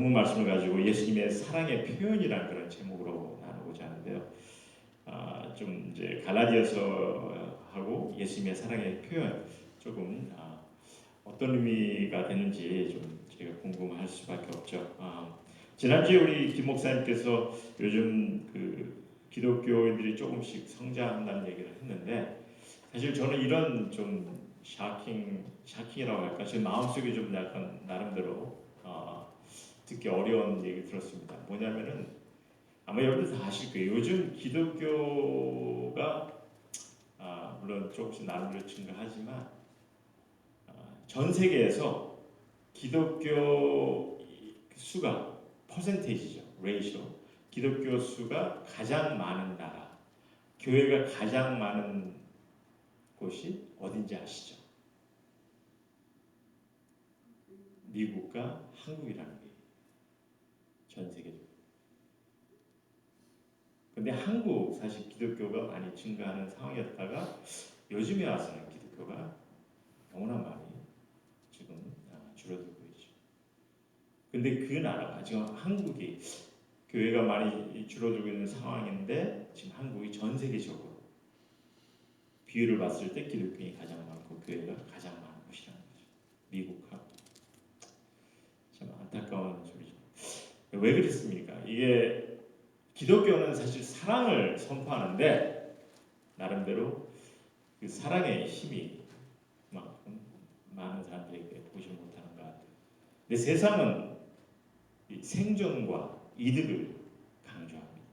본문 말씀을 가지고 예수님의 사랑의 표현이라는 그런 제목으로 나누고자 하는데요. 좀 이제 갈라디아서하고 예수님의 사랑의 표현 조금 어떤 의미가 되는지 좀 제가 궁금할 수밖에 없죠. 지난주에 우리 김 목사님께서 요즘 그 기독교인들이 조금씩 성장한다는 얘기를 했는데 사실 저는 이런 좀 샤킹이라고 할까? 제 마음속에 좀 약간 나름대로 듣기 어려운 얘기 들었습니다. 뭐냐면은 아마 여러분들 다 아실 거예요. 요즘 기독교가 물론 조금씩 나름대로 증가하지만 전 세계에서 기독교 수가 퍼센테이지죠. 레이쇼. 기독교 수가 가장 많은 나라, 교회가 가장 많은 곳이 어딘지 아시죠? 미국과 한국이라는 게 전 세계적으로. 근데 한국 사실 기독교가 많이 증가하는 상황이었다가 요즘에 와서는 기독교가 너무나 많이 지금 줄어들고 있죠. 근데 그 나라가 지금 한국이 교회가 많이 줄어들고 있는 상황인데 지금 한국이 전 세계적으로 비율을 봤을 때 기독교인이 가장 많고 교회가 가장 많은 곳이라는 거죠. 미국하고. 참 안타까운 소리죠. 왜 그렇습니까? 이게 기독교는 사실 사랑을 선포하는데 나름대로 그 사랑의 힘이 만큼 많은 사람들에게 보지 못하는 것 같아요. 근데 세상은 생존과 이득을 강조합니다.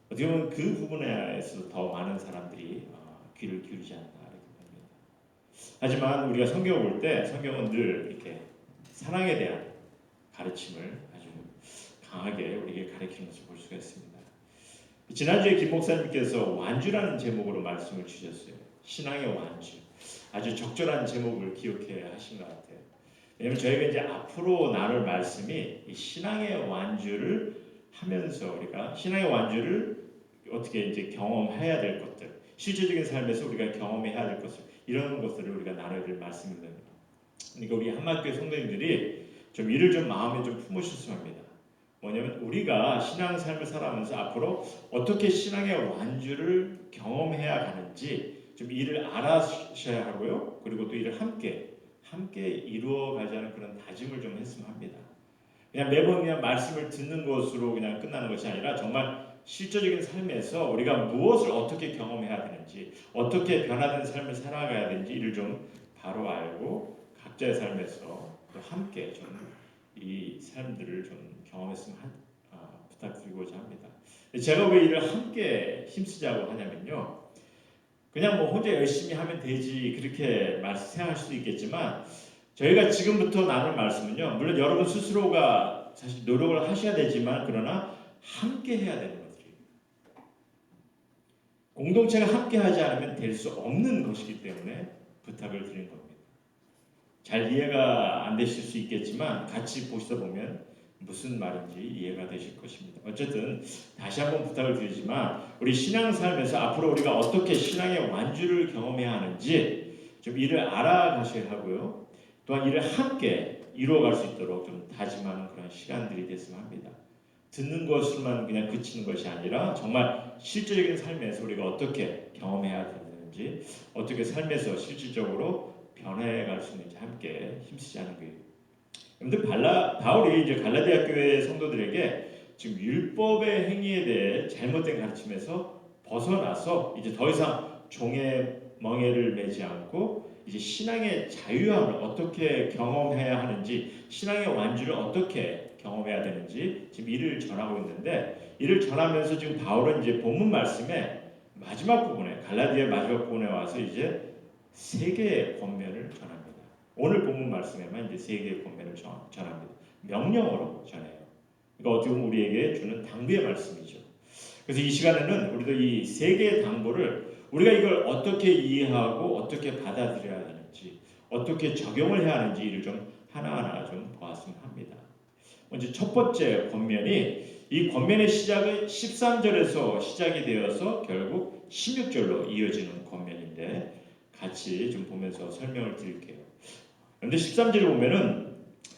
어떻게 보면 그 부분에서 더 많은 사람들이 귀를 기울이지 않나 이렇게 봅니다. 하지만 우리가 성경을 볼 때 성경은 늘 이렇게 사랑에 대한 가르침을 아주 강하게 우리에게 가르치는 것을 볼 수가 있습니다. 지난주에 김 목사님께서 완주라는 제목으로 말씀을 주셨어요. 신앙의 완주. 아주 적절한 제목을 기억해 하신 것 같아요. 왜냐하면 저희가 이제 앞으로 나눌 말씀이 이 신앙의 완주를 하면서 우리가 신앙의 완주를 어떻게 이제 경험해야 될 것들, 실제적인 삶에서 우리가 경험해야 될 것을 이런 것들을 우리가 나눠야 될 말씀입니다. 그러니까 우리 한마교회 성도님들이 좀 이를 좀 마음에 좀 품으셨으면 합니다. 뭐냐면 우리가 신앙 삶을 살아가면서 앞으로 어떻게 신앙의 완주를 경험해야 가는지 좀 이를 알아셔야 하고요. 그리고 또 이를 함께 이루어 가자는 그런 다짐을 좀 했으면 합니다. 그냥 매번 그냥 말씀을 듣는 것으로 그냥 끝나는 것이 아니라 정말 실제적인 삶에서 우리가 무엇을 어떻게 경험해야 되는지, 어떻게 변화된 삶을 살아가야 되는지 이를 좀 바로 알고 각자의 삶에서 또 함께 좀 이 삶들을 좀 경험했으면 부탁드리고자 합니다. 제가 왜 이를 함께 힘쓰자고 하냐면요. 그냥 뭐 혼자 열심히 하면 되지 그렇게 생각할 수도 있겠지만 저희가 지금부터 나눌 말씀은요. 물론 여러분 스스로가 사실 노력을 하셔야 되지만 그러나 함께 해야 되는 것들입니다. 공동체가 함께 하지 않으면 될 수 없는 것이기 때문에 부탁을 드린 겁니다. 잘 이해가 안 되실 수 있겠지만 같이 보시다 보면 무슨 말인지 이해가 되실 것입니다. 어쨌든 다시 한번 부탁을 드리지만 우리 신앙 삶에서 앞으로 우리가 어떻게 신앙의 완주를 경험해야 하는지 좀 이를 알아가셔야 하고요. 또한 이를 함께 이루어갈 수 있도록 좀 다짐하는 그런 시간들이 됐으면 합니다. 듣는 것으로만 그냥 그치는 것이 아니라 정말 실제적인 삶에서 우리가 어떻게 경험해야 되는지 어떻게 삶에서 실질적으로 변해갈 수 있는지 함께 힘쓰자는 거예요. 여러분들 바울이 이제 갈라디아 교회 성도들에게 지금 율법의 행위에 대해 잘못된 가르침에서 벗어나서 이제 더 이상 종의 멍에를 매지 않고 이제 신앙의 자유함을 어떻게 경험해야 하는지, 신앙의 완주를 어떻게 경험해야 되는지 지금 이를 전하고 있는데 이를 전하면서 지금 바울은 이제 본문 말씀에 마지막 부분에 갈라디아 마지막 부분에 와서 이제 세 개의 권면을 전합니다. 오늘 본문 말씀에만 이제 세 개의 권면을 전합니다. 명령어로 전해요. 그러니까 어떻게 보면 우리에게 주는 당부의 말씀이죠. 그래서 이 시간에는 우리도 이 세 개의 당부를 우리가 이걸 어떻게 이해하고 어떻게 받아들여야 하는지, 어떻게 적용을 해야 하는지 이를 좀 하나하나 좀 보았으면 합니다. 먼저 첫 번째 권면이 이 권면의 시작은 13절에서 시작이 되어서 결국 16절로 이어지는 권면인데 같이 좀 보면서 설명을 드릴게요. 그런데 13절에 보면은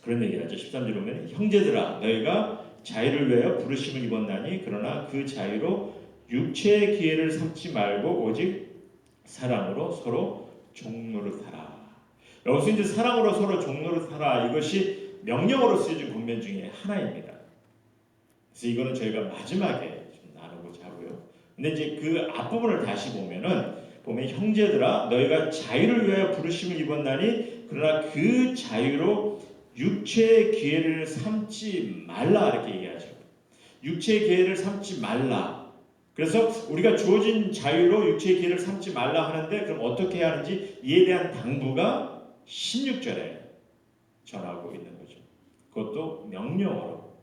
그런 얘기를 하죠. 13절 보면 형제들아 너희가 자유를 위하여 부르심을 입었나니 그러나 그 자유로 육체의 기회를 삼지 말고 오직 사랑으로 서로 종노릇하라. 여기서 이제 사랑으로 서로 종노릇하라 이것이 명령어로 쓰여진 권면 중에 하나입니다. 그래서 이거는 저희가 마지막에 좀 나누고자 하고요. 근데 이제 그 앞부분을 다시 보면 형제들아 너희가 자유를 위하여 부르심을 입었나니 그러나 그 자유로 육체의 기회를 삼지 말라 이렇게 얘기하죠. 육체의 기회를 삼지 말라. 그래서 우리가 주어진 자유로 육체의 기회를 삼지 말라 하는데 그럼 어떻게 해야 하는지 이에 대한 당부가 16절에 전하고 있는 거죠. 그것도 명령어로.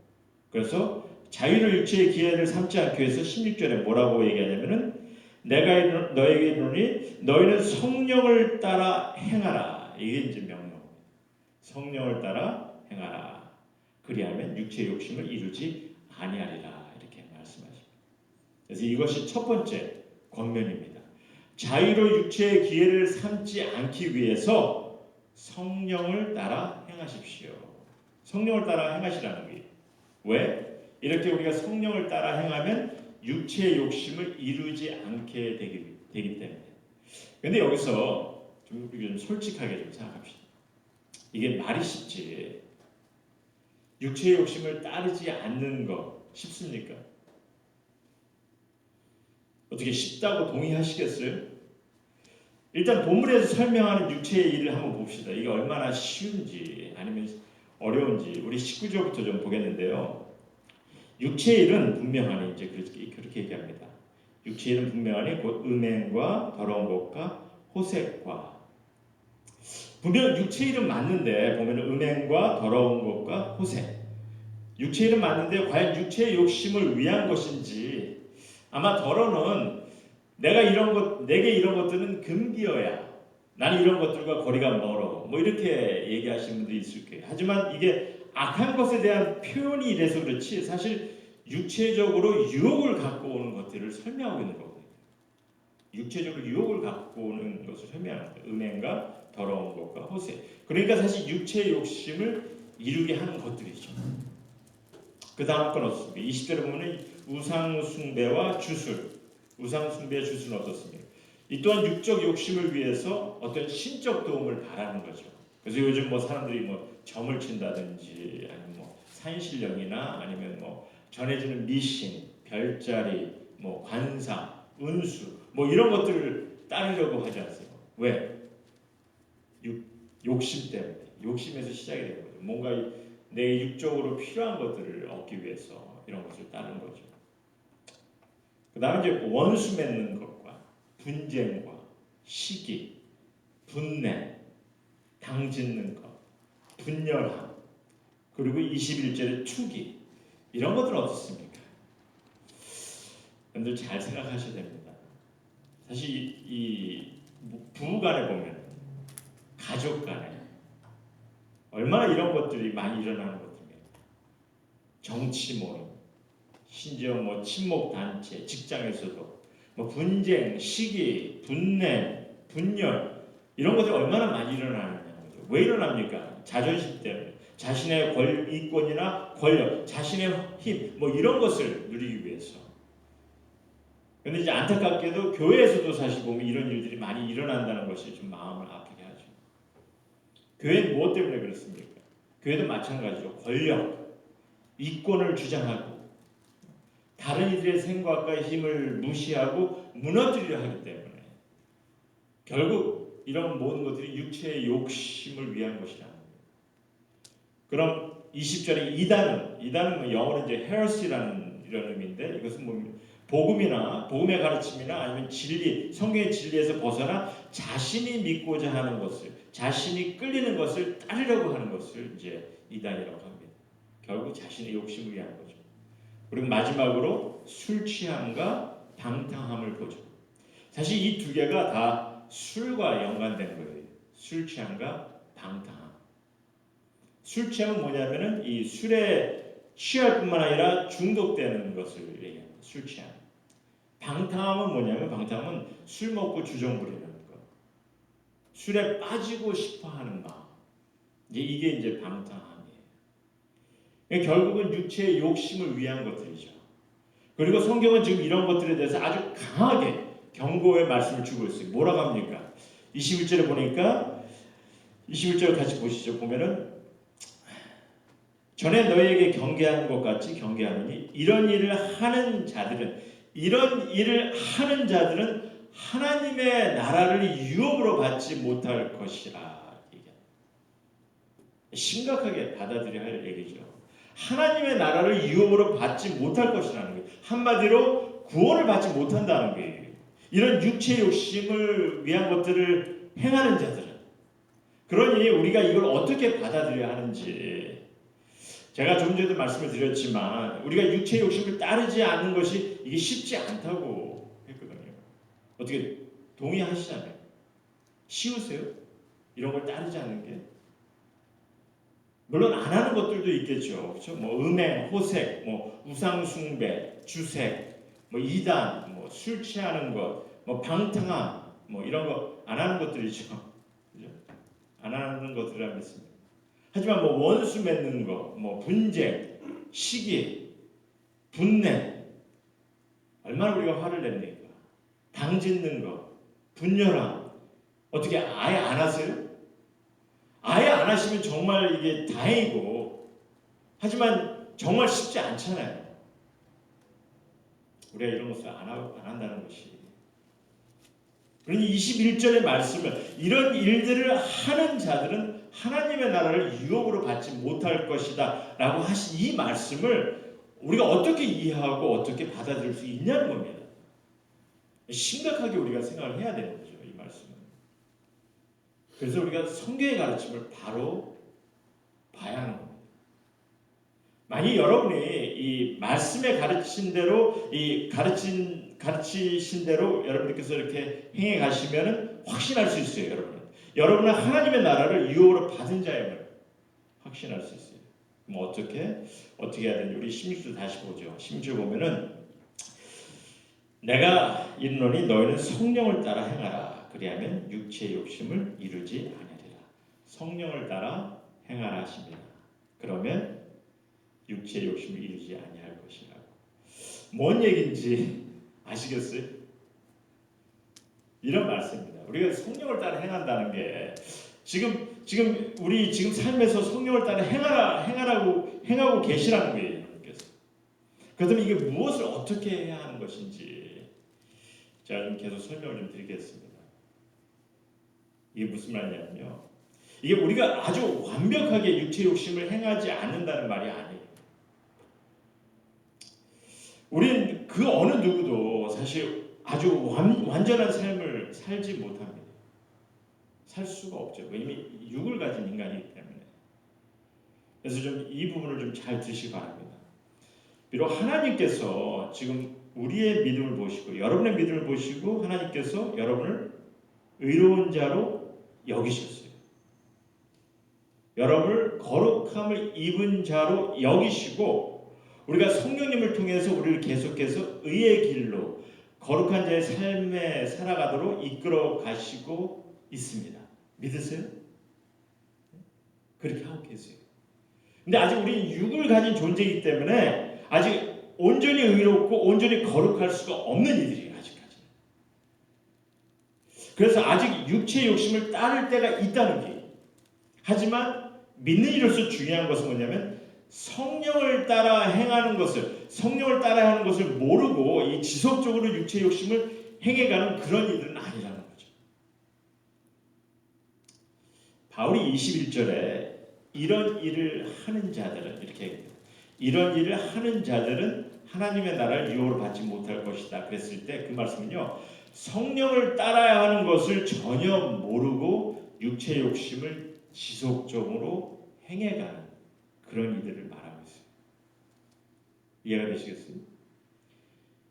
그래서 자유를 육체의 기회를 삼지 않기 위해서 16절에 뭐라고 얘기하냐면은 내가 너에게 이르노니 너희는 성령을 따라 행하라. 이게 이제 명령. 성령을 따라 행하라. 그리하면 육체의 욕심을 이루지 아니하리라. 이렇게 말씀하십니다. 그래서 이것이 첫 번째 권면입니다. 자유로 육체의 기회를 삼지 않기 위해서 성령을 따라 행하십시오. 성령을 따라 행하시라는 거예요. 왜? 이렇게 우리가 성령을 따라 행하면 육체의 욕심을 이루지 않게 되기 때문에. 근데 여기서 좀 솔직하게 좀 생각합시다. 이게 말이 쉽지. 육체의 욕심을 따르지 않는 거 쉽습니까? 어떻게 쉽다고 동의하시겠어요? 일단 본문에서 설명하는 육체의 일을 한번 봅시다. 이게 얼마나 쉬운지 아니면 어려운지 우리 19절부터 좀 보겠는데요. 육체의 일은 분명하니 이제 그렇게 얘기합니다. 육체의 일은 분명하니 곧 음행과 더러운 것과 호색과. 분명 육체의 일은 맞는데 보면 음행과 더러운 것과 호색. 육체의 일은 맞는데 과연 육체의 욕심을 위한 것인지 아마 더러는 내게 이런 것들은 금기어야. 나는 이런 것들과 거리가 멀어. 뭐 이렇게 얘기하시는 분들이 있을 거예요. 하지만 이게 악한 것에 대한 표현이 이래서 그렇지 사실 육체적으로 유혹을 갖고 오는 것들을 설명하고 있는 거거든요. 육체적으로 유혹을 갖고 오는 것을 설명하는 거예요. 음행과 더러운 것과 호색. 그러니까 사실 육체의 욕심을 이루게 하는 것들이죠. 그 다음 건 어떻습니까? 20절에 보면 우상 숭배와 주술. 우상 숭배와 주술은 어떻습니까? 이 또한 육적 욕심을 위해서 어떤 신적 도움을 바라는 거죠. 그래서 요즘 뭐 사람들이 뭐 점을 친다든지 아니면 뭐 산신령이나 아니면 뭐 전해지는 미신, 별자리, 뭐 관상, 운수 뭐 이런 것들을 따르려고 하지 않습니까? 왜? 욕심 때문에. 욕심에서 시작이 되는 거죠. 뭔가 내 육적으로 필요한 것들을 얻기 위해서 이런 것을 따르는 거죠. 그 다음에 이제 원수 맺는 것과 분쟁과 시기, 분내, 당짓는 것, 분열함, 그리고 21절의 투기 이런 것들은 어떻습니까? 여러분들 잘 생각하셔야 됩니다. 사실 이 부부간에 보면 가족간에 얼마나 이런 것들이 많이 일어나는 것들입니다. 정치 모임, 심지어 뭐 친목 단체, 직장에서도 뭐 분쟁, 시기, 분내, 분열 이런 것들이 얼마나 많이 일어나느냐는 거죠. 왜 일어납니까? 자존심 때문에, 자신의 이권이나 권력, 자신의 힘, 뭐 이런 것을 누리기 위해서. 그런데 이제 안타깝게도 교회에서도 사실 보면 이런 일들이 많이 일어난다는 것이 좀 마음을 아프게 하죠. 교회는 무엇 때문에 그렇습니까? 교회도 마찬가지로 권력, 이권을 주장하고 다른 이들의 생각과 힘을 무시하고 무너뜨리려 하기 때문에 결국 이런 모든 것들이 육체의 욕심을 위한 것이라는 거예요. 그럼 20절에 이단은 영어로 이제 heresy라는 이런 의미인데 이것은 뭐 복음의 가르침이나 아니면 진리, 성경의 진리에서 벗어나 자신이 믿고자 하는 것을, 자신이 끌리는 것을 따르려고 하는 것을 이제 이단이라고 합니다. 결국 자신의 욕심을 위한 거죠. 그리고 마지막으로 술 취함과 방탕함을 보죠. 사실 이 두 개가 다 술과 연관된 거예요. 술 취함과 방탕함. 술 취함은 뭐냐면은 이 술에 취할 뿐만 아니라 중독되는 것을 얘기합니다. 술 취함. 방탕함은 뭐냐면 방탕함은 술 먹고 주정 부리는 것. 술에 빠지고 싶어 하는 마음. 이게 이제 방탕함이에요. 결국은 육체의 욕심을 위한 것들이죠. 그리고 성경은 지금 이런 것들에 대해서 아주 강하게 경고의 말씀을 주고 있어요. 뭐라고 합니까? 21절에 보니까 21절 같이 보시죠. 보면은 전에 너희에게 경계하는 것 같이 경계하노니 이런 일을 하는 자들은 하나님의 나라를 유업으로 받지 못할 것이라. 심각하게 받아들여야 할 얘기죠. 하나님의 나라를 유업으로 받지 못할 것이라는 거예요. 한마디로 구원을 받지 못한다는 거예요. 이런 육체 욕심을 위한 것들을 행하는 자들은. 그러니 우리가 이걸 어떻게 받아들여야 하는지, 제가 좀 전에도 말씀을 드렸지만 우리가 육체 욕심을 따르지 않는 것이 이게 쉽지 않다고 했거든요. 어떻게 동의하시잖아요. 쉬우세요? 이런 걸 따르지 않는 게? 물론 안 하는 것들도 있겠죠. 그렇죠? 뭐 음행, 호색, 뭐 우상 숭배, 주색, 뭐 이단, 뭐 술 취하는 것, 뭐 방탕함, 뭐 이런 거 안 하는 것들이죠. 그렇죠? 안 하는 것들이라 믿습니다. 하지만 뭐 원수 맺는 거, 뭐 분쟁, 시기, 분냄, 얼마나 우리가 화를 냅니까? 당 짓는 거, 분열함, 어떻게 아예 안 하세요? 아예 안 하시면 정말 이게 다행이고, 하지만 정말 쉽지 않잖아요. 우리가 이런 것을 안 한다는 것이. 그러니 21절의 말씀은 이런 일들을 하는 자들은 하나님의 나라를 유업으로 받지 못할 것이다 라고 하신 이 말씀을 우리가 어떻게 이해하고 어떻게 받아들일 수 있냐는 겁니다. 심각하게 우리가 생각을 해야 되는 거죠, 이 말씀은. 그래서 우리가 성경의 가르침을 바로 봐야 하는 겁니다. 만약 여러분이 이 말씀에 가르치신 대로 가르치신 대로 여러분들께서 이렇게 행해 가시면은 확신할 수 있어요, 여러분. 여러분은 하나님의 나라를 유업으로 받은 자임을 확신할 수 있어요. 뭐 어떻게 해야 되는지 우리 16절 다시 보죠. 16절 보면은 내가 이르노니 너희는 성령을 따라 행하라. 그리하면 육체의 욕심을 이루지 아니하리라. 성령을 따라 행하라 하십니다. 그러면 육체의 욕심을 이루지 아니할 것이라고. 뭔 얘기인지 아시겠어요? 이런 말씀입니다. 우리가 성령을 따라 행한다는 게 우리 삶에서 성령을 따라 행하고 계시라는 거예요, 여러분께서. 그렇다면 이게 무엇을 어떻게 해야 하는 것인지 제가 좀 계속 설명을 좀 드리겠습니다. 이게 무슨 말이냐면요, 이게 우리가 아주 완벽하게 육체 욕심을 행하지 않는다는 말이 아니에요. 우리는 그 어느 누구도 사실 아주 완전한 삶을 살지 못합니다. 살 수가 없죠. 이미 육을 가진 인간이기 때문에. 그래서 좀 이 부분을 좀 잘 드시기 바랍니다. 비록 하나님께서 지금 우리의 믿음을 보시고 여러분의 믿음을 보시고 하나님께서 여러분을 의로운 자로 여기셨어요. 여러분을 거룩함을 입은 자로 여기시고 우리가 성령님을 통해서 우리를 계속해서 의의 길로 거룩한 자의 삶에 살아가도록 이끌어 가시고 있습니다. 믿으세요? 그렇게 하고 계세요. 근데 아직 우리는 육을 가진 존재이기 때문에 아직 온전히 의롭고 온전히 거룩할 수가 없는 이들이에요. 아직까지. 그래서 아직 육체의 욕심을 따를 때가 있다는 게. 하지만 믿는 이로서 중요한 것은 뭐냐면 성령을 따라 행하는 것을, 성령을 따라 하는 것을 모르고 이 지속적으로 육체의 욕심을 행해가는 그런 이들은 아니라는 거죠. 바울이 21절에 이런 일을 하는 자들은 이렇게 얘기합니다. 이런 일을 하는 자들은 하나님의 나라를 유업으로 받지 못할 것이다. 그랬을 때 그 말씀은요, 성령을 따라야 하는 것을 전혀 모르고 육체의 욕심을 지속적으로 행해가는 그런 이들을 말하고 있어요. 이해가 되시겠어요?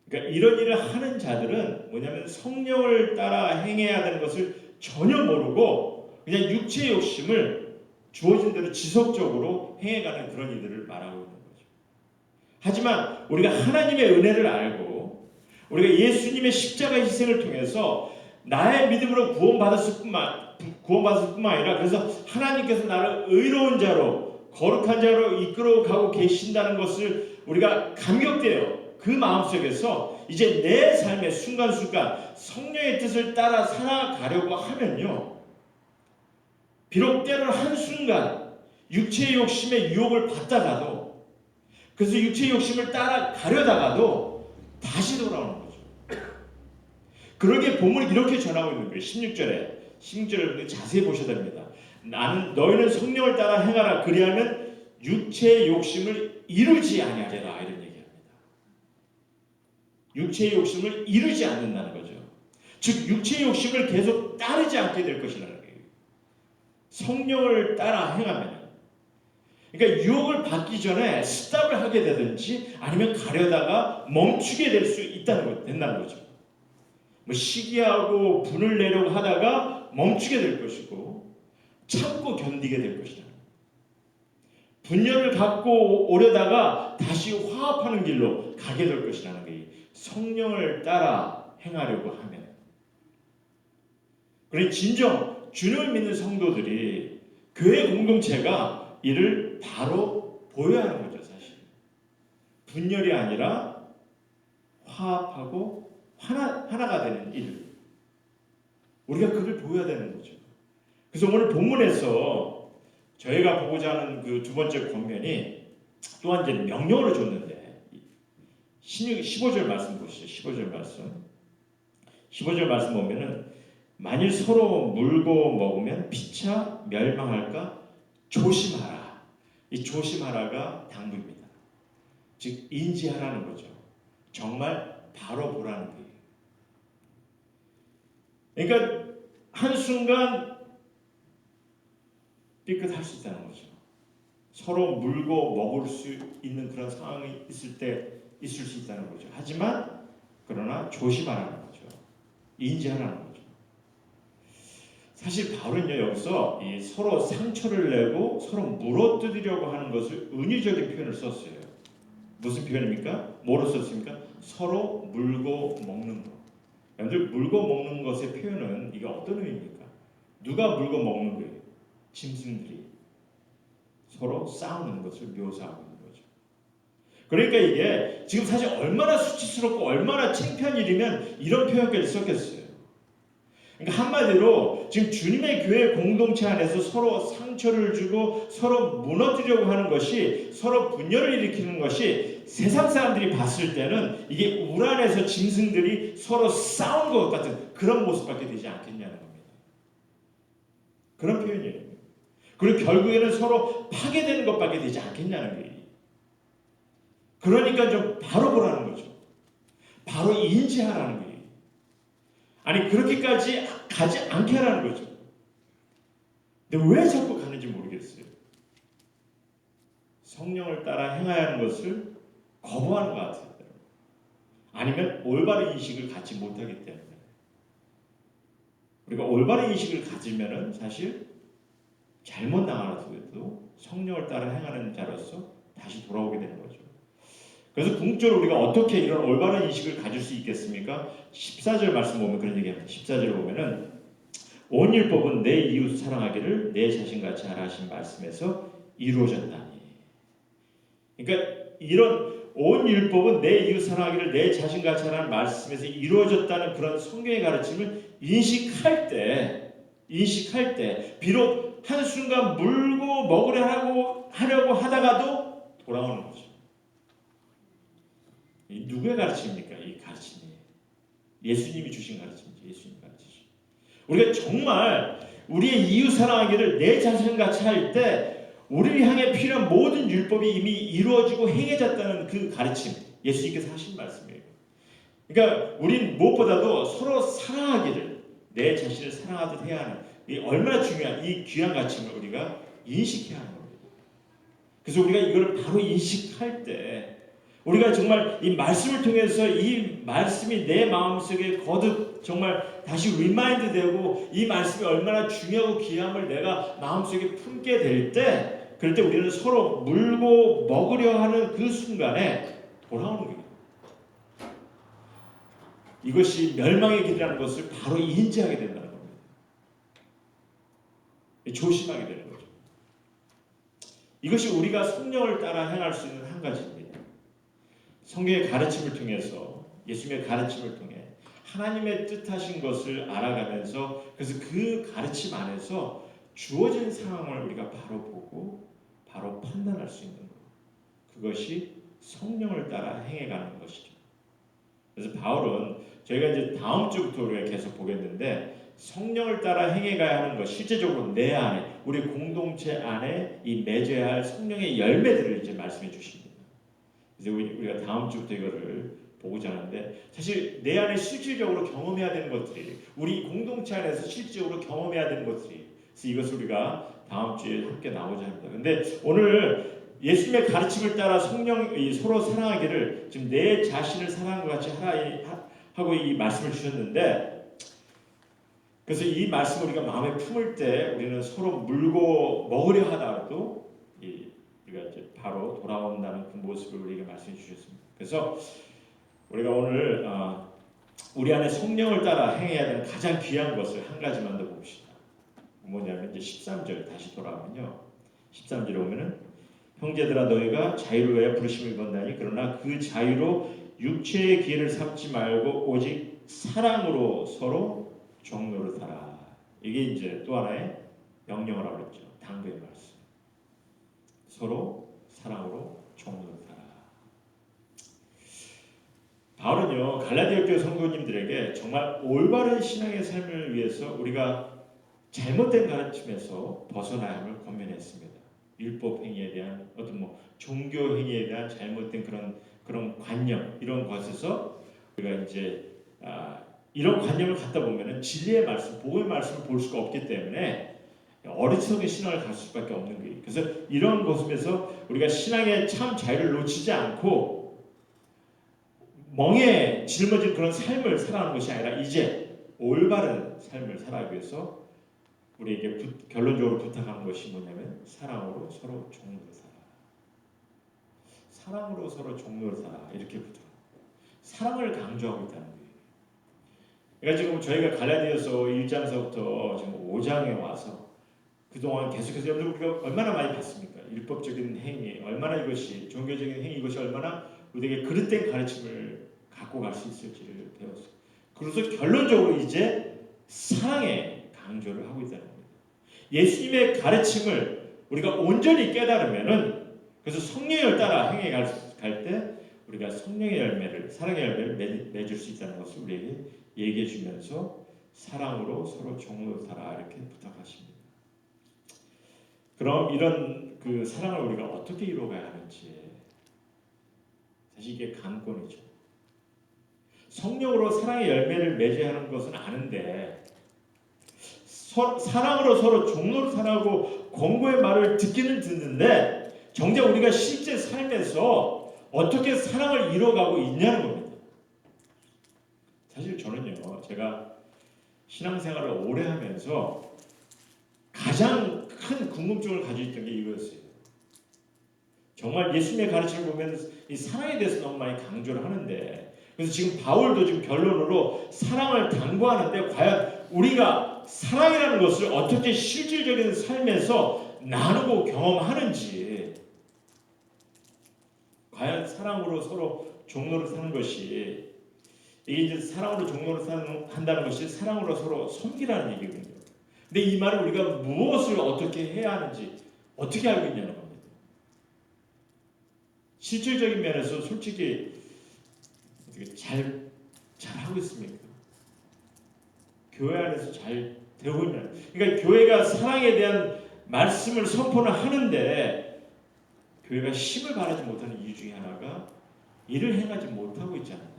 그러니까 이런 일을 하는 자들은 뭐냐면 성령을 따라 행해야 되는 것을 전혀 모르고 그냥 육체의 욕심을 주어진 대로 지속적으로 행해가는 그런 이들을 말하고 있는 거죠. 하지만 우리가 하나님의 은혜를 알고 우리가 예수님의 십자가 희생을 통해서 나의 믿음으로 구원받았을 뿐만 아니라 그래서 하나님께서 나를 의로운 자로 거룩한 자로 이끌어가고 계신다는 것을 우리가 감격돼요. 그 마음속에서 이제 내 삶의 순간순간 성령의 뜻을 따라 살아가려고 하면요, 비록 때로는 한순간 육체의 욕심에 유혹을 받다가도, 그래서 육체의 욕심을 따라가려다가도 다시 돌아오는 거죠. 그러기에 본문이 이렇게 전하고 있는 거예요. 16절을 자세히 보셔야 됩니다. 너희는 성령을 따라 행하라. 그리하면 육체의 욕심을 이루지 아니하리라. 이런 얘기합니다. 육체의 욕심을 이루지 않는다는 거죠. 즉 육체의 욕심을 계속 따르지 않게 될 것이라는 거예요. 성령을 따라 행하면, 그러니까 유혹을 받기 전에 스탑을 하게 되든지 아니면 가려다가 멈추게 될 수 된다는 거죠. 뭐 시기하고 분을 내려고 하다가 멈추게 될 것이고 참고 견디게 될 것이다. 분열을 갖고 오려다가 다시 화합하는 길로 가게 될 것이라는 거예요. 성령을 따라 행하려고 하면. 그러니 진정 주님을 믿는 성도들이, 교회 공동체가 이를 바로 보여야 하는 거죠. 사실 분열이 아니라 화합하고 하나가 되는 일, 우리가 그걸 보여야 되는 거죠. 그래서 오늘 본문에서 저희가 보고자 하는 그 두 번째 권면이 또한 이제 명령으로 줬는데, 15절 말씀 보시죠. 15절 말씀 보면은 만일 서로 물고 먹으면 피차 멸망할까 조심하라. 이 조심하라가 당부입니다. 즉 인지하라는 거죠. 정말 바로 보라는 거예요. 그러니까 한순간 삐끗할 수 있다는 거죠. 서로 물고 먹을 수 있는 그런 상황이 있을 수 있다는 거죠. 하지만 그러나 조심하라는 거죠. 인지하라는 거죠. 사실 바울은요, 여기서 이 서로 상처를 내고 서로 물어뜯으려고 하는 것을 은유적인 표현을 썼어요. 무슨 표현입니까? 뭐로 썼습니까? 서로 물고 먹는 것. 여러분들, 물고 먹는 것의 표현은 이게 어떤 의미입니까? 누가 물고 먹는 거예요? 짐승들이 서로 싸우는 것을 묘사하고 있는 거죠. 그러니까 이게 지금 사실 얼마나 수치스럽고 얼마나 창피한 일이면 이런 표현까지 썼겠어요. 그러니까 한마디로 지금 주님의 교회 공동체 안에서 서로 상처를 주고 서로 무너뜨리려고 하는 것이, 서로 분열을 일으키는 것이 세상 사람들이 봤을 때는 이게 울 안에서 짐승들이 서로 싸운 것 같은 그런 모습밖에 되지 않겠냐는 겁니다. 그런 표현이에요. 그리고 결국에는 서로 파괴되는 것밖에 되지 않겠냐는 거예요. 그러니까 좀 바로 보라는 거죠. 바로 인지하라는 거예요. 아니 그렇게까지 가지 않게 하라는 거죠. 근데 왜 자꾸 가는지 모르겠어요. 성령을 따라 행해야 하는 것을 거부하는 것 같아요. 아니면 올바른 인식을 갖지 못하기 때문에. 우리가 올바른 인식을 가지면은 사실 잘못 나가서도 성령을 따라 행하는 자로서 다시 돌아오게 되는 거죠. 그래서 궁극적으로 우리가 어떻게 이런 올바른 인식을 가질 수 있겠습니까? 14절 말씀 보면 그런 얘기합니다. 14절을 보면은 온 율법은 내 이웃 사랑하기를 내 자신같이 하라 하신 말씀에서 이루어졌다니. 그러니까 이런 온 율법은 내 이웃 사랑하기를 내 자신같이 하라는 말씀에서 이루어졌다는 그런 성경의 가르침을 인식할 때 비록 한순간 물고 먹으려고 하다가도 돌아오는 거죠. 이 누구의 가르침입니까? 이 가르침이 예수님이 주신 가르침이죠. 예수님 가르침. 우리가 정말 우리의 이웃 사랑하기를 내 자신같이 할 때 우리를 향해 필요한 모든 율법이 이미 이루어지고 행해졌다는 그 가르침, 예수님께서 하신 말씀이에요. 그러니까 우린 무엇보다도 서로 사랑하기를, 내 자신을 사랑하듯 해야 하는 이 얼마나 중요한 이 귀한 가르침을 우리가 인식해야 하는 겁니다. 그래서 우리가 이걸 바로 인식할 때 우리가 정말 이 말씀을 통해서 이 말씀이 내 마음속에 거듭 정말 다시 리마인드 되고 이 말씀이 얼마나 중요하고 귀함을 내가 마음속에 품게 될 때, 그럴 때 우리는 서로 물고 먹으려 하는 그 순간에 돌아오는 거예요. 이것이 멸망의 길이라는 것을 바로 인지하게 된다는 겁니다. 조심하게 되는 거죠. 이것이 우리가 성령을 따라 행할 수 있는 한 가지입니다. 성경의 가르침을 통해서, 예수님의 가르침을 통해 하나님의 뜻하신 것을 알아가면서, 그래서 그 가르침 안에서 주어진 상황을 우리가 바로 보고 바로 판단할 수 있는 것, 그것이 성령을 따라 행해가는 것이죠. 그래서 바울은, 저희가 이제 다음 주부터 우리가 계속 보겠는데, 성령을 따라 행해가야 하는 것, 실제적으로 내 안에, 우리 공동체 안에 이 맺어야 할 성령의 열매들을 이제 말씀해 주십니다. 이제 우리가 다음 주부터 이거를 보고자 하는데, 사실 내 안에 실질적으로 경험해야 되는 것들이, 우리 공동체 안에서 실질적으로 경험해야 되는 것들이, 그래서 이것을 우리가 다음 주에 함께 나오자 합니다. 근데 오늘 예수님의 가르침을 따라 서로 사랑하기를, 지금 내 자신을 사랑한 것 같이 하라 하고 이 말씀을 주셨는데, 그래서 이 말씀을 우리가 마음에 품을 때 우리는 서로 물고 먹으려 하다가도 우리가 이제 바로 돌아온다는 그 모습을 우리에게 말씀해 주셨습니다. 그래서 우리가 오늘 우리 안에 성령을 따라 행해야 되는 가장 귀한 것을 한 가지만 더 봅시다. 뭐냐면 이제 13절 다시 돌아오면요. 13절에 오면은, 형제들아 너희가 자유를 위하여 부르심을 입었나니 그러나 그 자유로 육체의 기회를 삼지 말고 오직 사랑으로 서로 종노릇하라. 이게 이제 또 하나의 명령을 하고 있죠. 당부의 말씀. 서로 사랑으로 종노릇하라. 바울은요, 갈라디아 교회 성도님들에게 정말 올바른 신앙의 삶을 위해서 우리가 잘못된 가르침에서 벗어나야 함을 권면했습니다. 율법 행위에 대한 어떤 종교 행위에 대한 잘못된 그런 관념, 이런 것에서 우리가 이제 이런 관념을 갖다 보면은 진리의 말씀, 복음의 말씀을 볼 수가 없기 때문에 어리석은 신앙을 갈 수밖에 없는 거예요. 그래서 이런 모습에서 우리가 신앙의 참 자유를 놓치지 않고 멍에 짊어진 그런 삶을 살아가는 것이 아니라 이제 올바른 삶을 살아가기 위해서 우리에게 결론적으로 부탁하는 것이 뭐냐면, 사랑으로 서로 종노릇 하라. 사랑으로 서로 종노릇 하라, 이렇게 부탁합니다. 사랑을 강조하고 있다는 거예요. 그러니까 지금 저희가 갈라디아서 1장서부터 지금 5장에 와서 그동안 계속해서 여러분들 우리가 얼마나 많이 봤습니까? 율법적인 행위, 얼마나 이것이, 종교적인 행위, 이것이 얼마나 우리에게 그릇된 가르침을 갖고 갈 수 있을지를 배웠어요. 그래서 결론적으로 이제 사랑에 강조를 하고 있다는 겁니다. 예수님의 가르침을 우리가 온전히 깨달으면은, 그래서 성령을 따라 행해 갈 때 우리가 성령의 열매를, 사랑의 열매를 맺을 수 있다는 것을 우리에게 얘기해 주면서 사랑으로 서로 종노릇하라, 이렇게 부탁하십니다. 그럼 이런 그 사랑을 우리가 어떻게 이루어가야 하는지, 사실 이게 관건이죠. 성령으로 사랑의 열매를 맺어야 하는 것은 아는데, 사랑으로 서로 종노릇하라고 권고의 말을 듣기는 듣는데, 정작 우리가 실제 삶에서 어떻게 사랑을 이루어가고 있냐는 겁니다. 사실 저는요, 제가 신앙생활을 오래 하면서 가장 큰 궁금증을 가지고 있던 게 이거였어요. 정말 예수님의 가르침을 보면 이 사랑에 대해서 너무 많이 강조를 하는데, 그래서 지금 바울도 지금 결론으로 사랑을 당부하는데, 과연 우리가 사랑이라는 것을 어떻게 실질적인 삶에서 나누고 경험하는지, 과연 사랑으로 서로 종로를 사는 것이, 이게 이제 사랑으로 종로를 한다는 것이 사랑으로 서로 섬기라는 얘기거든요. 근데 이 말을 우리가 무엇을 어떻게 해야 하는지 어떻게 알고 있냐는 겁니다. 실질적인 면에서 솔직히 어떻게 잘 하고 있습니까? 교회 안에서 잘 되고 있나요? 그러니까 교회가 사랑에 대한 말씀을 선포를 하는데, 교회가 힘을 발하지 못하는 이유 중에 하나가 이를 행하지 못하고 있잖아요.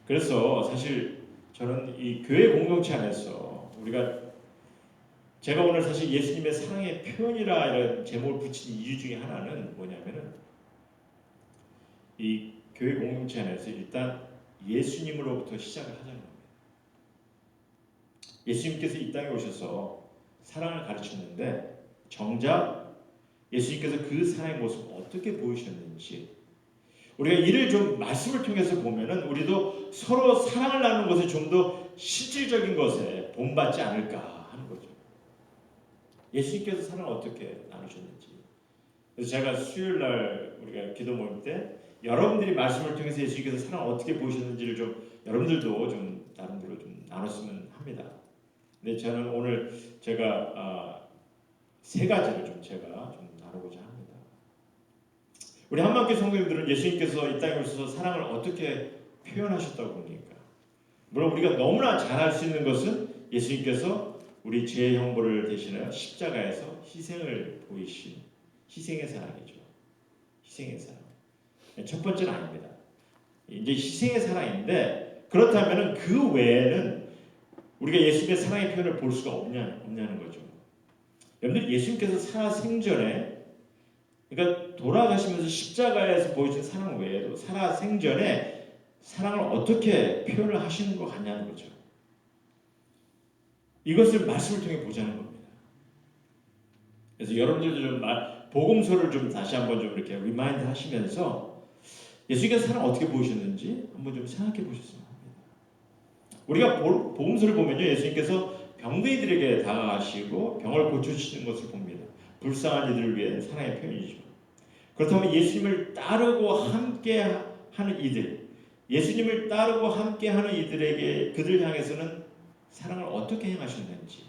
그래서 사실 저는 이 교회 공동체 안에서 제가 오늘 사실 예수님의 사랑의 표현이라 이런 제목을 붙인 이유 중에 하나는 뭐냐면은, 이 교회 공동체 안에서 일단 예수님으로부터 시작을 하자는 겁니다. 예수님께서 이 땅에 오셔서 사랑을 가르쳤는데, 정작 예수님께서 그 사랑의 모습을 어떻게 보이셨는지, 우리가 이를 좀 말씀을 통해서 보면은 우리도 서로 사랑을 나누는 것에 좀 더 실질적인 것에 본받지 않을까 하는 거죠. 예수님께서 사랑을 어떻게 나누셨는지. 그래서 제가 수요일 날 우리가 기도 모임 때 여러분들이 말씀을 통해서 예수님께서 사랑을 어떻게 보셨는지를 좀 여러분들도 좀 나름대로 좀 나눴으면 합니다. 근데 저는 오늘 제가 세 가지를 좀 제가 좀 나누고자 합니다. 우리 한마음교회 성도님들은 예수님께서 이 땅에 오셔서 사랑을 어떻게 표현하셨다고 봅니까? 물론 우리가 너무나 잘 알 수 있는 것은 예수님께서 우리 죄의 형벌을 대신하여 십자가에서 희생을 보이신 희생의 사랑이죠. 희생의 사랑. 첫 번째는 아닙니다. 이제 희생의 사랑인데 그렇다면 그 외에는 우리가 예수님의 사랑의 표현을 볼 수가 없냐는 거죠. 여러분들 예수님께서 살아생전에 그러니까 돌아가시면서 십자가에서 보여준 사랑 외에도 살아생전에 사랑을 어떻게 표현을 하시는 것 같냐는 거죠. 이것을 말씀을 통해 보자는 겁니다. 그래서 여러분들도 좀 복음서를 좀 다시 한번 좀 이렇게 리마인드 하시면서 예수님께서 사랑 어떻게 보이셨는지 한번 좀 생각해 보셨으면 합니다. 우리가 복음서를 보면요, 예수님께서 병들이들에게 다가가시고 병을 고쳐주시는 것을 봅니다. 불쌍한 이들을 위한 사랑의 표현이죠. 그렇다면 예수님을 따르고 함께 하는 이들, 예수님을 따르고 함께 하는 이들에게 그들 향해서는 사랑을 어떻게 행하셨는지,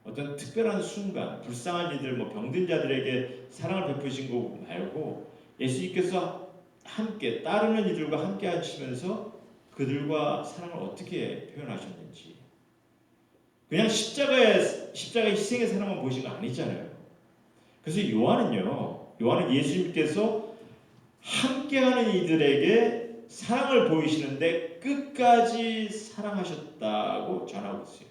어떤 특별한 순간, 불쌍한 이들, 병든 자들에게 사랑을 베푸신 거 말고 예수님께서 함께 따르는 이들과 함께 하시면서 그들과 사랑을 어떻게 표현하셨는지, 그냥 십자가의 희생의 사랑만 보신 거 아니잖아요. 그래서 요한은 예수님께서 함께하는 이들에게 사랑을 보이시는데 끝까지 사랑하셨다고 전하고 있어요.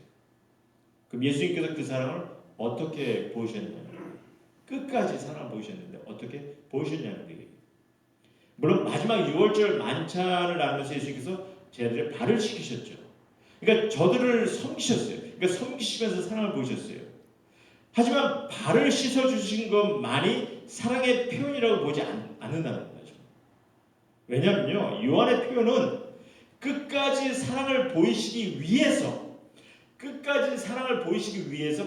그럼 예수님께서 그 사랑을 어떻게 보이셨냐면 끝까지 사랑을 보이셨는데 어떻게 보이셨냐는 거예요. 물론 마지막 6월절 만찬을 나누면서 예수님께서 쟤들의 발을 씻기셨죠. 그러니까 저들을 섬기셨어요. 그러니까 섬기시면서 사랑을 보이셨어요. 하지만 발을 씻어주신 것만이 사랑의 표현이라고 보지 않는다는 거죠. 왜냐하면요, 요한의 표현은 끝까지 사랑을 보이시기 위해서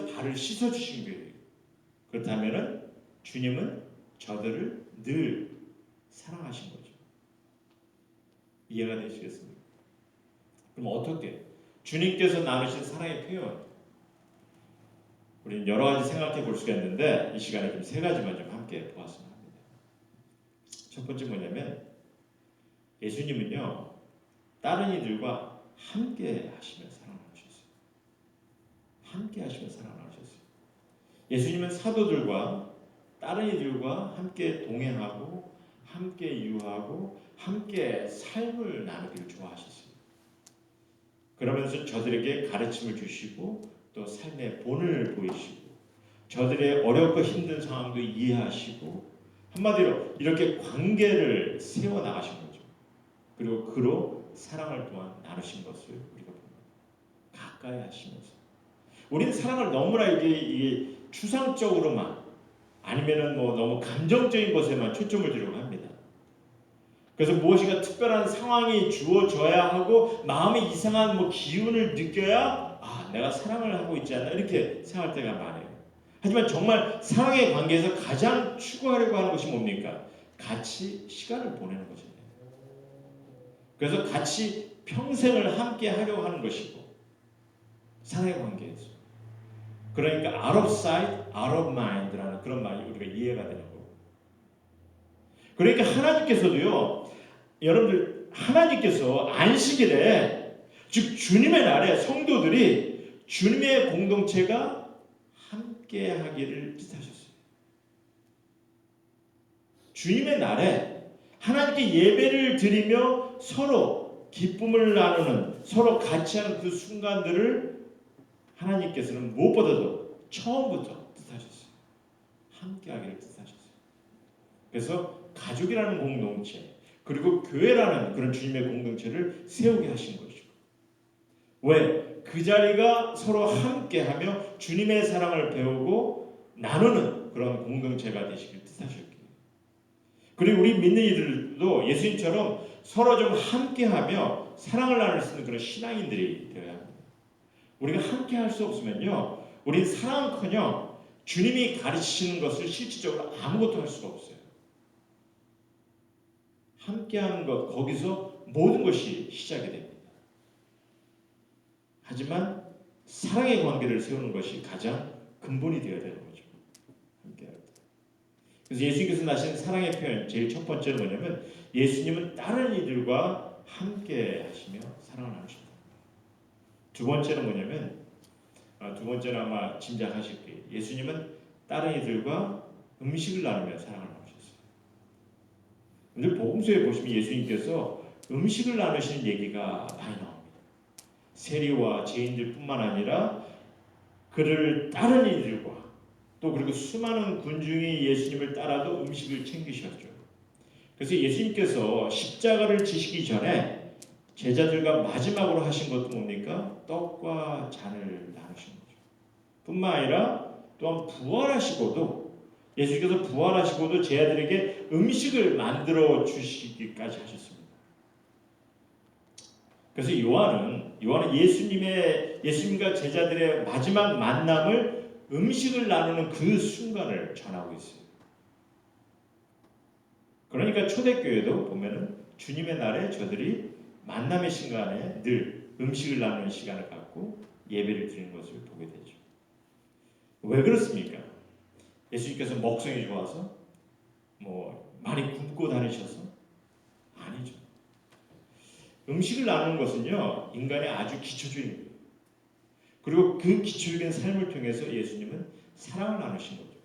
발을 씻어주신 거예요. 그렇다면 주님은 저들을 늘 사랑하신 거죠. 이해가 되시겠습니까? 그럼 어떻게? 주님께서 나누신 사랑의 표현, 우리는 여러 가지 생각해 볼 수가 있는데 이 시간에 좀 세 가지만 좀 함께 보았으면 합니다. 첫 번째 뭐냐면 예수님은요 다른 이들과 함께 하시며 사랑을 하셨어요. 함께 하시며 사랑을 하셨어요. 예수님은 사도들과 다른 이들과 함께 동행하고 함께 유하고 함께 삶을 나누기를 좋아하셨어요. 그러면서 저들에게 가르침을 주시고 또 삶의 본을 보이시고 저들의 어렵고 힘든 상황도 이해하시고 한마디로 이렇게 관계를 세워나가신 거죠. 그리고 그로 사랑을 또한 나누신 것을 우리가 봅니다. 가까이 하시면서 우리는 사랑을 너무나 이게 추상적으로만 아니면은 너무 감정적인 것에만 초점을 두려고 합니다. 그래서 무엇인가 특별한 상황이 주어져야 하고 마음에 이상한 기운을 느껴야 내가 사랑을 하고 있지 않나 이렇게 생각할 때가 많아요. 하지만 정말 사랑의 관계에서 가장 추구하려고 하는 것이 뭡니까? 같이 시간을 보내는 것입니다. 그래서 같이 평생을 함께 하려고 하는 것이고 사랑의 관계에서 그러니까 out of sight, out of mind라는 그런 말이 우리가 이해가 되는 거고 그러니까 하나님께서도요 여러분들 하나님께서 안식일에 즉 주님의 날에 성도들이 주님의 공동체가 함께 하기를 뜻하셨어요. 주님의 날에 하나님께 예배를 드리며 서로 기쁨을 나누는 서로 같이 하는 그 순간들을 하나님께서는 무엇보다도 처음부터 뜻하셨어요. 함께 하기를 뜻하셨어요. 그래서 가족이라는 공동체 그리고 교회라는 그런 주님의 공동체를 세우게 하신 것이고 왜? 그 자리가 서로 함께하며 주님의 사랑을 배우고 나누는 그런 공동체가 되시길 뜻하셨기에 그리고 우리 믿는 이들도 예수님처럼 서로 좀 함께하며 사랑을 나눌 수 있는 그런 신앙인들이 되어야 합니다. 우리가 함께할 수 없으면요 우린 사랑은커녕 주님이 가르치시는 것을 실질적으로 아무것도 할 수가 없어요. 함께하는 것, 거기서 모든 것이 시작이 됩니다. 하지만 사랑의 관계를 세우는 것이 가장 근본이 되어야 되는 거죠. 함께할 때. 그래서 예수님께서 하신 사랑의 표현 제일 첫 번째는 뭐냐면 예수님은 다른 이들과 함께 하시며 사랑을 나누신다. 두 번째는 뭐냐면 두 번째는 아마 짐작하실 거예요. 예수님은 다른 이들과 음식을 나누며 사랑을 나누셨어요. 오늘 복음서에 보시면 예수님께서 음식을 나누시는 얘기가 많이 나옵니다. 세리와 죄인들뿐만 아니라 그를 따른 이들과 또 그리고 수많은 군중이 예수님을 따라도 음식을 챙기셨죠. 그래서 예수님께서 십자가를 지시기 전에 제자들과 마지막으로 하신 것도 뭡니까? 떡과 잔을 나누신 거죠. 뿐만 아니라 또한 부활하시고도 예수님께서 부활하시고도 제자들에게 음식을 만들어 주시기까지 하셨습니다. 그래서 요한은 예수님과 제자들의 마지막 만남을 음식을 나누는 그 순간을 전하고 있어요. 그러니까 초대교회도 보면은 주님의 날에 저들이 만남의 시간에 늘 음식을 나누는 시간을 갖고 예배를 드리는 것을 보게 되죠. 왜 그렇습니까? 예수님께서 먹성이 좋아서 많이 굶고 다니셔서? 아니죠. 음식을 나누는 것은요 인간의 아주 기초적인 거예요. 그리고 그 기초적인 삶을 통해서 예수님은 사랑을 나누신 거죠.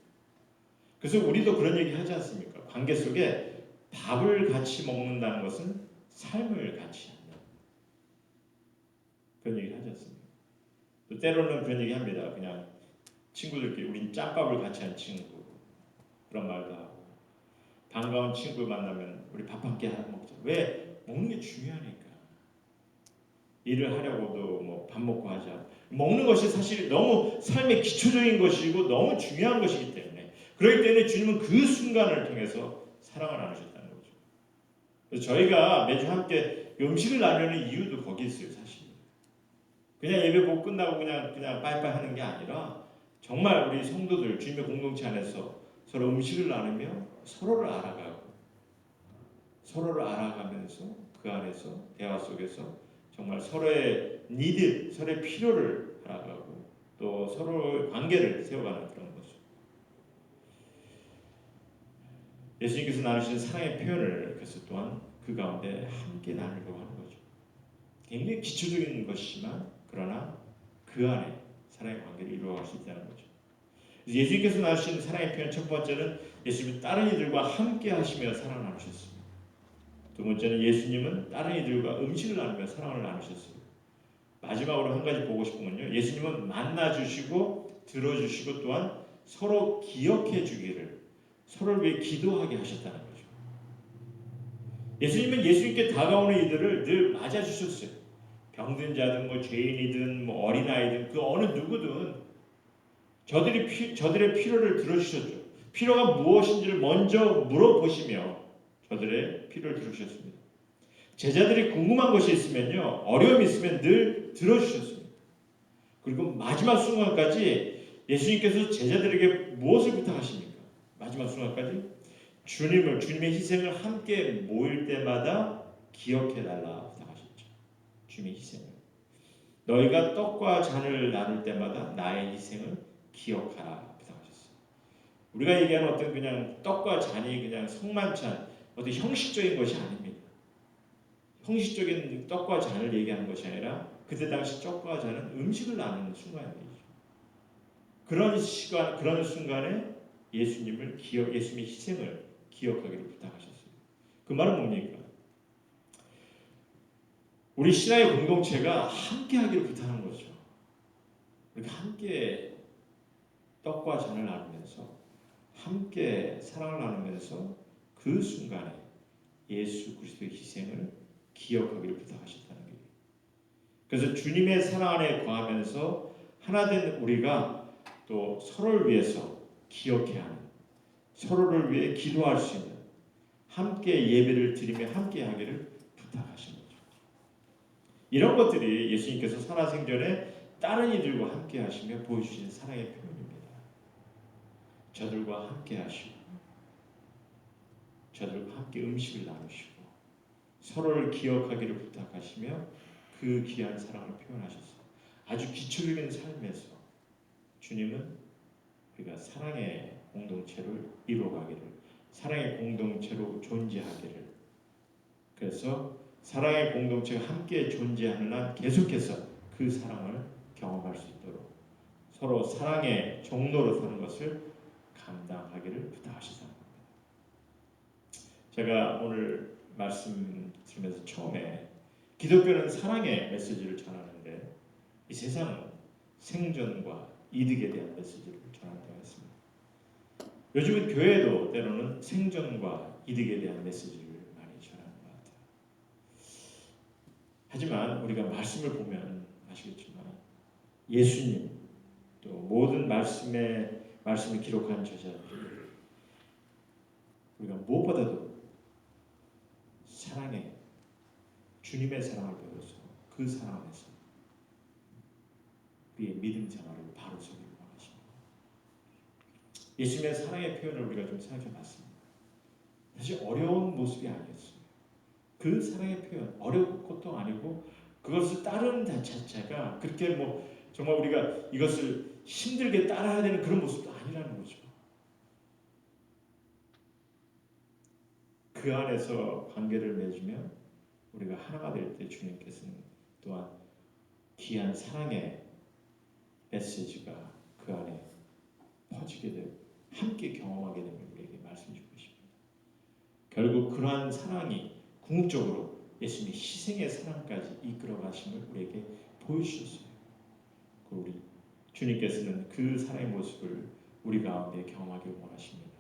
그래서 우리도 그런 얘기 하지 않습니까? 관계 속에 밥을 같이 먹는다는 것은 삶을 같이 한다. 그런 얘기 하지 않습니까? 또 때로는 그런 얘기 합니다. 그냥 친구들끼리 우린 짬밥을 같이 한 친구 그런 말도 하고 반가운 친구를 만나면 우리 밥 한 끼 먹자. 왜? 먹는 게 중요하니까. 일을 하려고도 밥 먹고 하자. 먹는 것이 사실 너무 삶의 기초적인 것이고 너무 중요한 것이기 때문에 그렇기 때문에 주님은 그 순간을 통해서 사랑을 나누셨다는 거죠. 그래서 저희가 매주 함께 음식을 나누는 이유도 거기 있어요. 사실 그냥 예배 보고 끝나고 그냥 빠이빠이 하는 게 아니라 정말 우리 성도들 주님의 공동체 안에서 서로 음식을 나누며 서로를 알아가면서 그 안에서 대화 속에서 정말 서로의 니드, 서로의 필요를 알아가고 또 서로의 관계를 세워가는 그런 거죠. 예수님께서 나누시는 사랑의 표현을 그래서 또한 그 가운데 함께 나누려고 하는 거죠. 굉장히 기초적인 것이지만 그러나 그 안에 사랑의 관계를 이루어갈 수 있다는 거죠. 예수님께서 나누시는 사랑의 표현 첫 번째는 예수님이 다른 이들과 함께 하시며 사랑을 나누셨습니다. 두 번째는 예수님은 다른 이들과 음식을 나누며 사랑을 나누셨습니다. 마지막으로 한 가지 보고 싶은 건요. 예수님은 만나주시고 들어주시고 또한 서로 기억해 주기를 서로를 위해 기도하게 하셨다는 거죠. 예수님은 예수님께 다가오는 이들을 늘 맞아주셨어요. 병든 자든 죄인이든 어린아이든 그 어느 누구든 저들의 필요를 들어주셨죠. 필요가 무엇인지를 먼저 물어보시며 저들의 필요를 들어주셨습니다. 제자들이 궁금한 것이 있으면요, 어려움이 있으면 늘 들어주셨습니다. 그리고 마지막 순간까지 예수님께서 제자들에게 무엇을 부탁하십니까? 마지막 순간까지 주님의 희생을 함께 모일 때마다 기억해달라 부탁하셨죠. 주님의 희생을. 너희가 떡과 잔을 나눌 때마다 나의 희생을 기억하라 부탁하셨어요. 우리가 얘기하는 어떤 그냥 떡과 잔이 그냥 성만찬 어떤 형식적인 것이 아닙니다. 형식적인 떡과 잔을 얘기하는 것이 아니라 그때 당시 떡과 잔은 음식을 나누는 순간이죠. 그런 순간에 예수님의 희생을 기억하기를 부탁하셨어요. 그 말은 뭡니까? 우리 신앙의 공동체가 함께하기를 부탁하는 거죠. 우리가 함께 떡과 잔을 나누면서 함께 사랑을 나누면서 그 순간에 예수 그리스도의 희생을 기억하기를 부탁하셨다는 거예요. 그래서 주님의 사랑 안에 거하면서 하나된 우리가 또 서로를 위해서 기억해야 하는, 서로를 위해 기도할 수 있는, 함께 예배를 드리며 함께 하기를 부탁하신 거죠. 이런 것들이 예수님께서 살아생전에 다른 이들과 함께 하시며 보여주시는 사랑의 표현입니다. 저들과 함께 하시고 저들과 함께 음식을 나누시고 서로를 기억하기를 부탁하시며 그 귀한 사랑을 표현하셔서 아주 기초적인 삶에서 주님은 우리가 사랑의 공동체를 이루어가기를, 사랑의 공동체로 존재하기를, 그래서 사랑의 공동체가 함께 존재하는 한 계속해서 그 사랑을 경험할 수 있도록 서로 사랑의 종로로 사는 것을 감당하기를 부탁하시다. 제가 오늘 말씀 드리면서 처음에 기독교는 사랑의 메시지를 전하는데 이 세상은 생존과 이득에 대한 메시지를 전한다고 했습니다. 요즘은 교회도 때로는 생존과 이득에 대한 메시지를 많이 전하는 것 같아요. 하지만 우리가 말씀을 보면 아시겠지만 예수님 또 모든 말씀을 기록한 저자들이 우리가 무엇보다도 사랑의 주님의 사랑을 배워서 그 사랑 안에서 우리의 믿음 생활을 바로 서기를 원하십니다. 예수님의 사랑의 표현을 우리가 좀 생각해 봤습니다. 사실 어려운 모습이 아니었어요. 그 사랑의 표현 어려운 것도 아니고 그것을 따르는 자체가 그렇게 뭐 정말 우리가 이것을 힘들게 따라야 되는 그런 모습도 아니라는 거죠. 그 안에서 관계를 맺으며 우리가 하나가 될 때 주님께서는 또한 귀한 사랑의 메시지가 그 안에 퍼지게 되고 함께 경험하게 되면 우리에게 말씀 주고 싶습니다. 결국 그러한 사랑이 궁극적으로 예수님의 희생의 사랑까지 이끌어 가심을 우리에게 보여주셨어요. 우리 주님께서는 그 사랑의 모습을 우리 가운데 경험하길 원하십니다.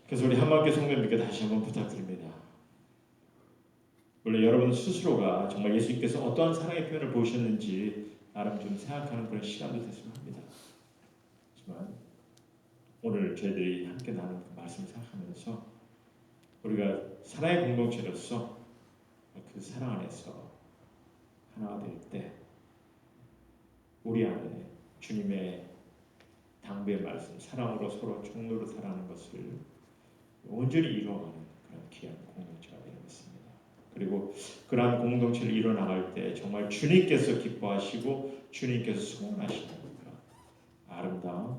그래서 우리 한마음교회 성도님께 다시 한번 부탁드립니다. 물론 여러분 스스로가 정말 예수님께서 어떠한 사랑의 표현을 보이셨는지 나름 좀 생각하는 그런 시간도 됐으면 합니다. 하지만 오늘 저희들이 함께 나눈 그 말씀을 생각하면서 우리가 사랑의 공동체로서 그 사랑 안에서 하나가 될 때 우리 안에 주님의 당부의 말씀 사랑으로 서로 종로로 살아가는 것을 온전히 이루어가는 그런 귀한 공동체가 되겠습니다. 그리고 그러한 공동체를 이뤄나갈 때 정말 주님께서 기뻐하시고 주님께서 소원하시는 그런 아름다운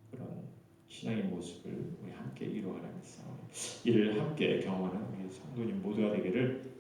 그런 신앙의 모습을 우리 함께 이루어가는 싸움 이를 함께 경험하는 우리 성도님 모두가 되기를